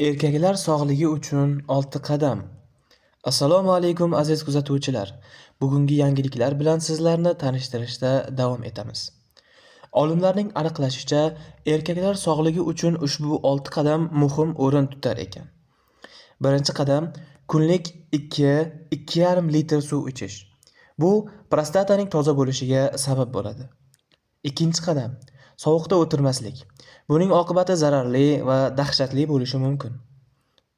Erkaklar sog'ligi uchun 6 qadam. Assalomu alaykum aziz kuzatuvchilar. Bugungi yangiliklar bilan sizlarni tanishtirishda davom etamiz. Olimlarning aniqlashicha, erkaklar sog'ligi uchun ushbu 6 qadam muhim o'rin tutar ekan. Birinchi qadam kunlik 2-2,5 litr suv ichish. Bu prostataning toza bo'lishiga sabab bo'ladi. Ikkinchi qadam sovuqda o'tirmaslik. Buning oqibati zararli va dahshatli bo'lishi mumkin.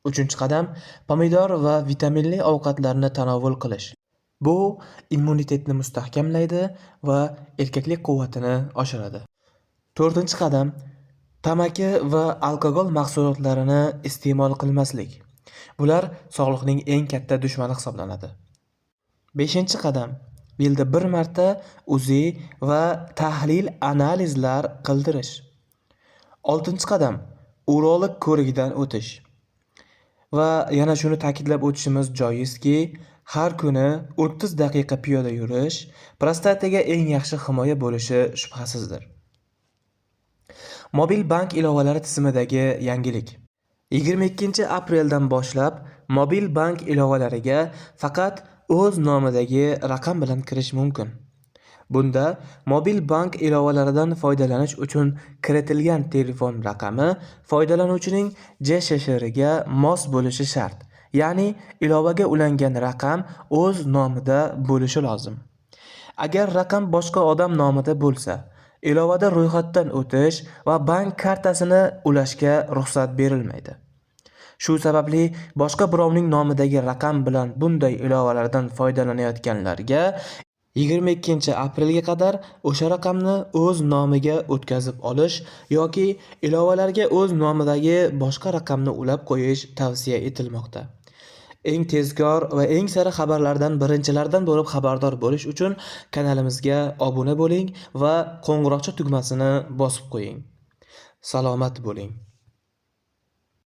Uchinchi qadam pomidor va vitaminli ovqatlarni tanovul qilish. Bu immunitetni mustahkamlaydi va erkaklik quvvatini oshiradi. To'rtinchi qadam tamaki va alkogol mahsulotlarini iste'mol qilmaslik. Bular sog'liqning eng katta dushmani hisoblanadi. Beshinchi qadam yilda bir marta UZI va tahlil analizlar qildirish. Oltinchi qadam urolog ko'rigidan o'tish. Va yana shuni ta'kidlab o'tishimiz joizki, har kuni 30 daqiqa piyoda yurish prostataga eng yaxshi himoya bo'lishi shubhasizdir. Mobil bank ilovalari tizimidagi yangilik. 22-apreldan boshlab mobil bank ilovalariga faqat o'z nomidagi raqam bilan kirish mumkin. Bunda mobil bank ilovalaridan foydalanish uchun kiritilgan telefon raqami foydalanuvchining JSHR-ga mos bo'lishi shart. Ya'ni ilovaga ulangan raqam o'z nomida bo'lishi lozim. Agar raqam boshqa odam nomida bo'lsa, ilovada ro'yxatdan o'tish va bank kartasini ulashga ruxsat berilmaydi. Shu sababli boshqa birovning nomidagi raqam bilan bunday ilovalardan foydalanayotganlarga 22-aprelga qadar o'sha raqamni o'z nomiga o'tkazib olish yoki ilovalarga o'z nomidagi boshqa raqamni ulab qo'yish tavsiya etilmoqda. Eng tezkor va eng sara xabarlardan birinchilardan bo'lib xabardor bo'lish uchun kanalimizga obuna bo'ling va qo'ng'iroqcha tugmasini bosib qo'ying. Salomat bo'ling.